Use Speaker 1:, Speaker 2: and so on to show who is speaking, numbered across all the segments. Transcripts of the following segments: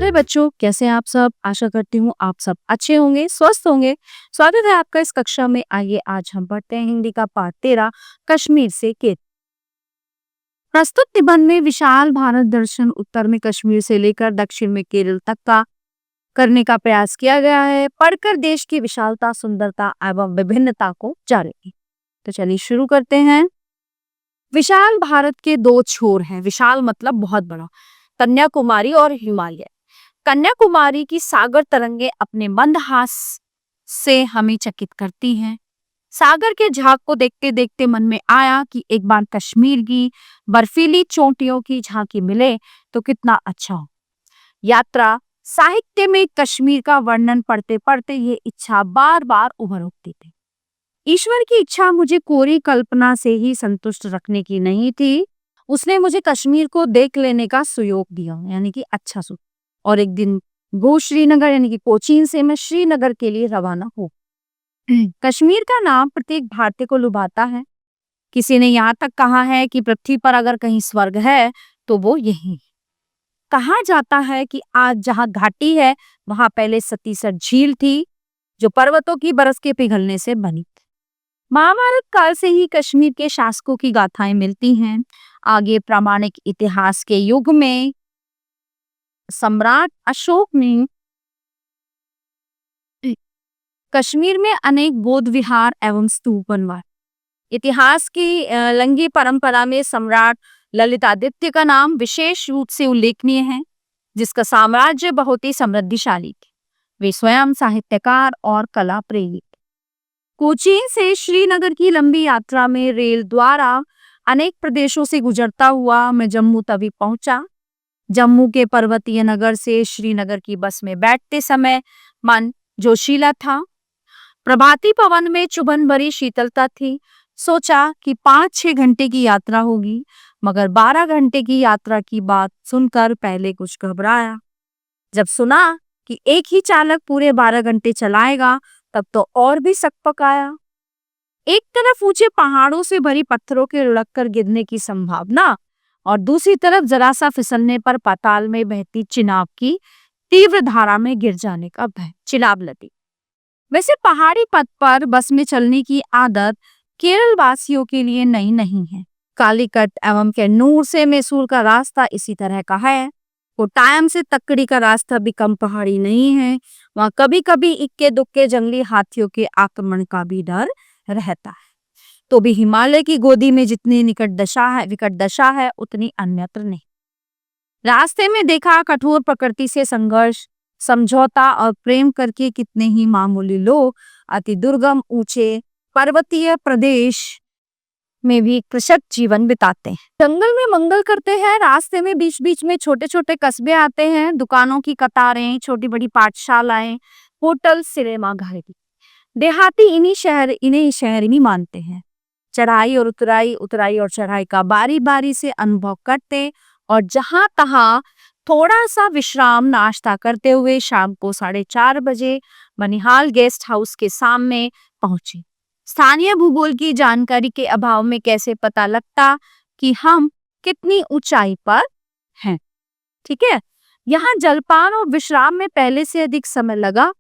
Speaker 1: प्यारे बच्चों, कैसे हैं आप सब? आशा करती हूँ आप सब अच्छे होंगे, स्वस्थ होंगे। स्वागत है आपका इस कक्षा में। आइए आज हम पढ़ते हैं हिंदी का पाठ 13 कश्मीर से केरल। प्रस्तुत निबंध में विशाल भारत दर्शन उत्तर में कश्मीर से लेकर दक्षिण में केरल तक का करने का प्रयास किया गया है। पढ़कर देश की विशालता, सुंदरता एवं विभिन्नता को जानेंगे। तो चलिए शुरू करते हैं। विशाल भारत के दो छोर हैं। विशाल मतलब बहुत बड़ा, कन्याकुमारी और हिमालय। कन्याकुमारी की सागर तरंगे अपने मंदहास से हमें चकित करती हैं। सागर के झाग को देखते देखते मन में आया कि एक बार कश्मीर की बर्फीली चोटियों की झांकी मिले तो कितना अच्छा हो। यात्रा साहित्य में कश्मीर का वर्णन पढ़ते पढ़ते ये इच्छा बार बार उभर उठती थी। ईश्वर की इच्छा मुझे कोरी कल्पना से ही संतुष्ट रखने की नहीं थी। उसने मुझे कश्मीर को देख लेने का सुयोग दिया, यानी कि अच्छा सुख। और एक दिन गो श्रीनगर यानी कि कोचीन से मैं श्रीनगर के लिए रवाना हो। कश्मीर का नाम प्रत्येक भारतीय को लुभाता है। किसी ने यहाँ तक कहा है कि पृथ्वी पर अगर कहीं स्वर्ग है तो वो यही है। कहा जाता है कि आज जहाँ घाटी है वहां पहले सतीसर झील थी, जो पर्वतों की बरस के पिघलने से बनी। महाभारत काल से ही कश्मीर के शासकों की गाथाएं मिलती हैं। आगे प्रामाणिक इतिहास के युग में सम्राट अशोक ने कश्मीर में अनेक बौद्ध विहार एवं स्तूप बनवाए। इतिहास की लंगी परंपरा में सम्राट ललितादित्य का नाम विशेष रूप से उल्लेखनीय है, जिसका साम्राज्य बहुत ही समृद्धिशाली थी। वे स्वयं साहित्यकार और कला प्रेमी। कोचीन से श्रीनगर की लंबी यात्रा में रेल द्वारा अनेक प्रदेशों से गुजरता हुआ मैं जम्मू तभी पहुंचा। जम्मू के पर्वतीय नगर से श्रीनगर की बस में बैठते समय मन जोशीला था। प्रभाती पवन में चुभन भरी शीतलता थी। सोचा कि 5-6 घंटे की यात्रा होगी, मगर 12 घंटे की यात्रा की बात सुनकर पहले कुछ घबराया। जब सुना कि एक ही चालक पूरे 12 घंटे चलाएगा तब तो और भी सकपक आया। एक तरफ ऊंचे पहाड़ों से भरी पत्थरों के लुढ़क कर गिरने की संभावना और दूसरी तरफ जरा सा फिसलने पर पाताल में बहती चिनाब की तीव्र धारा में गिर जाने का भय। चिनाब नदी। वैसे पहाड़ी पथ पर बस में चलने की आदत केरल वासियों के लिए नई नहीं है। कालीकट एवं कैन्नूर से मैसूर का रास्ता इसी तरह का है। कोट्टायम से तक्कड़ी का रास्ता भी कम पहाड़ी नहीं है। वहाँ कभी कभी इक्के दुक्के जंगली हाथियों के आक्रमण का भी डर रहता है। तो भी हिमालय की गोदी में जितनी विकट दशा है उतनी अन्यत्र नहीं। रास्ते में देखा कठोर प्रकृति से संघर्ष, समझौता और प्रेम करके कितने ही मामूली लोग अति दुर्गम ऊंचे पर्वतीय प्रदेश में भी कृषक जीवन बिताते हैं। जंगल में मंगल करते हैं। रास्ते में बीच बीच में छोटे छोटे कस्बे आते हैं। दुकानों की कतारें, छोटी बड़ी पाठशालाएं, होटल, सिनेमा घर। देहाती इन्हीं शहर ही मानते हैं। चढ़ाई और उतराई, उतराई और चढ़ाई का बारी बारी से अनुभव करते और जहां तहां थोड़ा सा विश्राम नाश्ता करते हुए शाम को 4:30 बजे बनिहाल गेस्ट हाउस के सामने पहुंचे। स्थानीय भूगोल की जानकारी के अभाव में कैसे पता लगता कि हम कितनी ऊंचाई पर हैं। ठीक है, यहाँ जलपान और विश्राम में पहले से अधिक समय लगा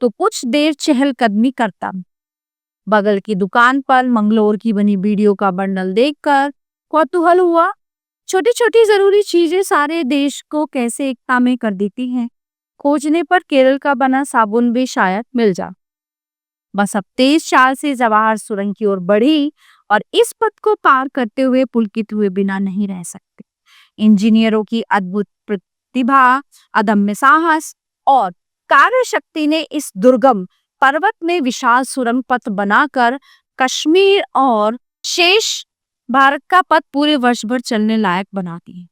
Speaker 1: तो कुछ देर चहलकदमी करता। बगल की दुकान पर मंगलोर की बनी बीड़ियों का बंडल देखकर कौतूहल हुआ। छोटी छोटी जरूरी चीजें सारे देश को कैसे एकता में कर देती हैं। खोजने पर केरल का बना साबुन भी शायद मिल जा। बस अब तेज चाल से जवाहर सुरंग की ओर बढ़ी और इस पथ को पार करते हुए पुलकित हुए बिना नहीं रह सकते। इंजीनियरों की अद्भुत प्रतिभा, अदम्य साहस और कार्य शक्ति ने इस दुर्गम पर्वत में विशाल सुरंग पथ बनाकर कश्मीर और शेष भारत का पथ पूरे वर्ष भर चलने लायक बना दिए।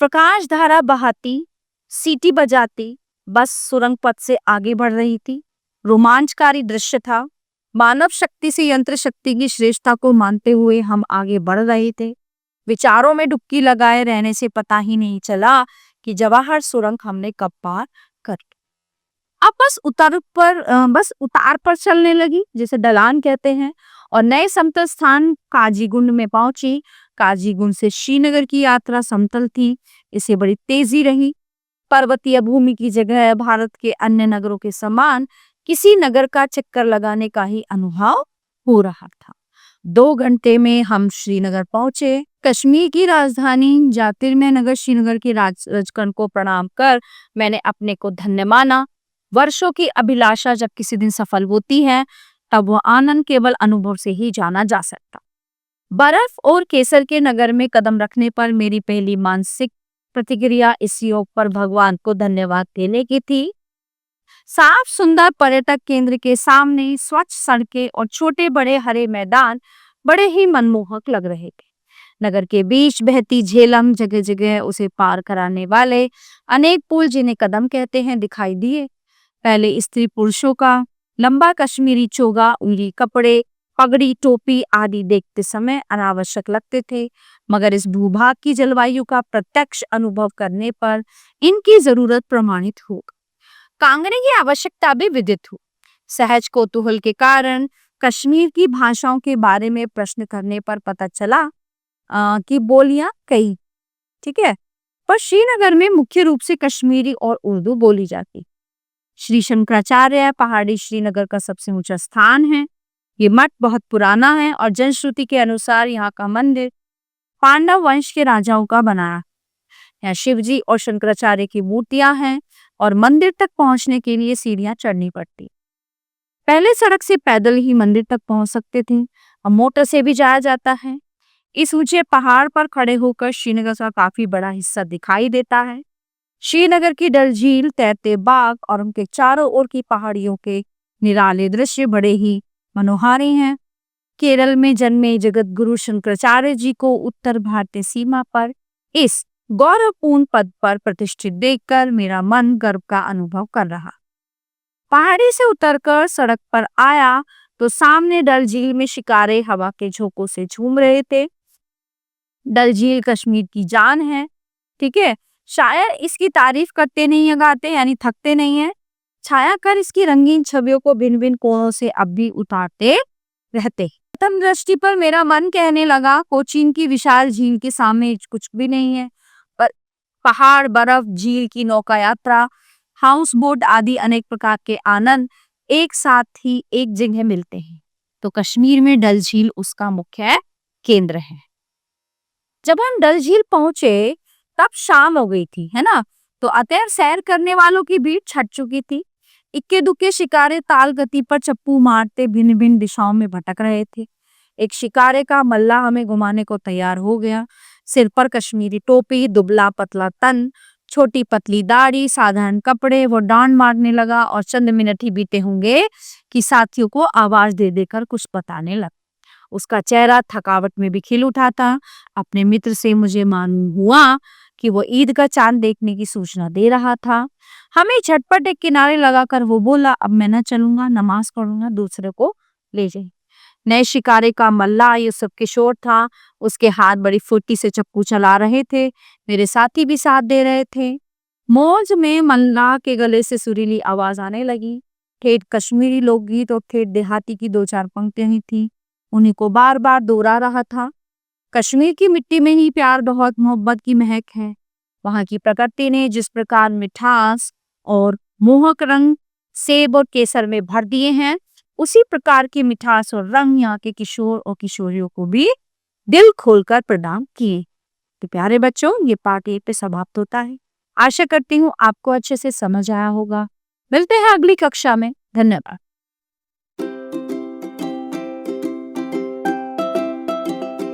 Speaker 1: प्रकाश धारा बहाती, सीटी बजाती बस सुरंग पथ से आगे बढ़ रही थी। रोमांचकारी दृश्य था। मानव शक्ति से यंत्र शक्ति की श्रेष्ठता को मानते हुए हम आगे बढ़ रहे थे। विचारों में डुबकी लगाए रहने से पता ही नहीं चला कि जवाहर सुरंग हमने कब पार कर। अब बस उतार पर चलने लगी, जिसे ढलान कहते हैं, और नए समतल स्थान काजीगुंड में पहुंची। काजीगुंड से श्रीनगर की यात्रा समतल थी, इसे बड़ी तेजी रही। पर्वतीय भूमि की जगह भारत के अन्य नगरों के समान किसी नगर का चक्कर लगाने का ही अनुभव हो रहा था। 2 घंटे में हम श्रीनगर पहुंचे। कश्मीर की राजधानी ज्योतिर्मय नगर श्रीनगर की राजकण को प्रणाम कर मैंने अपने को धन्य माना। वर्षों की अभिलाषा जब किसी दिन सफल होती है, तब वह आनंद केवल अनुभव से ही जाना जा सकता। बर्फ और केसर के नगर में कदम रखने पर मेरी पहली मानसिक प्रतिक्रिया इस योग पर भगवान को धन्यवाद देने की थी। साफ सुंदर पर्यटक केंद्र के सामने स्वच्छ सड़कें और छोटे बड़े हरे मैदान बड़े ही मनमोहक लग रहे थे। नगर के बीच बहती झेलम, जगह जगह उसे पार कराने वाले अनेक पुल, जिन्हें कदम कहते हैं, दिखाई दिए। पहले स्त्री पुरुषों का लंबा कश्मीरी चोगा, ऊनी कपड़े, पगड़ी, टोपी आदि देखते समय अनावश्यक लगते थे, मगर इस भूभाग की जलवायु का प्रत्यक्ष अनुभव करने पर इनकी जरूरत प्रमाणित हो। कांगने की आवश्यकता भी विदित हुई। सहज कौतूहल के कारण कश्मीर की भाषाओं के बारे में प्रश्न करने पर पता चला कि बोलियां कई, ठीक है, पर श्रीनगर में मुख्य रूप से कश्मीरी और उर्दू बोली जाती। श्री शंकराचार्य पहाड़ी श्रीनगर का सबसे ऊंचा स्थान है। ये मठ बहुत पुराना है और जनश्रुति के अनुसार यहाँ का मंदिर पांडव वंश के राजाओं का बनाया। यहाँ शिवजी और शंकराचार्य की मूर्तियां हैं और मंदिर तक पहुंचने के लिए सीढ़ियां चढ़नी पड़ती। पहले सड़क से पैदल ही मंदिर तक पहुंच सकते थे, अब मोटर से भी जाया जाता है। इस ऊंचे पहाड़ पर खड़े होकर श्रीनगर का काफी बड़ा हिस्सा दिखाई देता है। श्रीनगर की डल झील, तैरते बाग और उनके चारों ओर की पहाड़ियों के निराले दृश्य बड़े ही मनोहारी हैं। केरल में जन्मे जगत गुरु शंकराचार्य जी को उत्तर भारतीय सीमा पर इस गौरवपूर्ण पद पर प्रतिष्ठित देखकर मेरा मन गर्व का अनुभव कर रहा। पहाड़ी से उतरकर सड़क पर आया तो सामने डल झील में शिकारे हवा के झोंकों से झूम रहे थे। डल झील कश्मीर की जान है, ठीक है। शायर इसकी तारीफ करते नहीं है, गाते यानी थकते नहीं है। छाया कर इसकी रंगीन छवियों को भिन्न भिन्न कोणों से अब भी उतारते रहते। प्रथम दृष्टि पर मेरा मन कहने लगा, कोचीन की विशाल झील के सामने कुछ भी नहीं है, पर पहाड़, बर्फ, झील की नौका यात्रा, हाउस बोट आदि अनेक प्रकार के आनंद एक साथ ही एक जगह मिलते हैं। तो कश्मीर में डल झील उसका मुख्य केंद्र है। जब हम डल झील पहुंचे तब शाम हो गई थी, है ना, तो अतएव सैर करने वालों की भीड़ छट चुकी थी। इक्के दुक्के शिकारे ताल गति पर चप्पू मारते भिन्न भिन्न दिशाओं में भटक रहे थे। एक शिकारे का मल्ला हमें घुमाने को तैयार हो गया। सिर पर कश्मीरी टोपी, दुबला पतला तन, छोटी पतली दाढ़ी, साधारण कपड़े, वो डांड मारने लगा और चंद मिनट ही बीते होंगे कि साथियों को आवाज दे देकर कुछ बताने लगा। उसका चेहरा थकावट में भी खिल उठा था। अपने मित्र से मुझे मालूम हुआ कि वो ईद का चांद देखने की सूचना दे रहा था। हमें झटपट एक किनारे लगाकर वो बोला, अब मैं न चलूंगा, नमाज पढ़ूंगा, दूसरे को ले जाए। नए शिकारे का मल्ला यूसुफ किशोर था। उसके हाथ बड़ी फुर्ती से चप्पू चला रहे थे। मेरे साथी भी साथ दे रहे थे। मौज में मल्ला के गले से सुरीली आवाज आने लगी। ठेठ कश्मीरी लोकगीत और ठेठ देहाती की 2-4 पंक्तियां ही थी, उन्हीं को बार बार दोहरा रहा था। कश्मीर की मिट्टी में ही प्यार, बहुत मोहब्बत की महक है। वहां की प्रकृति ने जिस प्रकार मिठास और मोहक रंग सेब और केसर में भर दिए हैं, उसी प्रकार की मिठास और रंग यहाँ के किशोर और किशोरियों को भी दिल खोलकर प्रदान किए। तो प्यारे बच्चों, ये पार्ट 1 पे समाप्त होता है। आशा करती हूँ आपको अच्छे से समझ आया होगा। मिलते हैं अगली कक्षा में। धन्यवाद।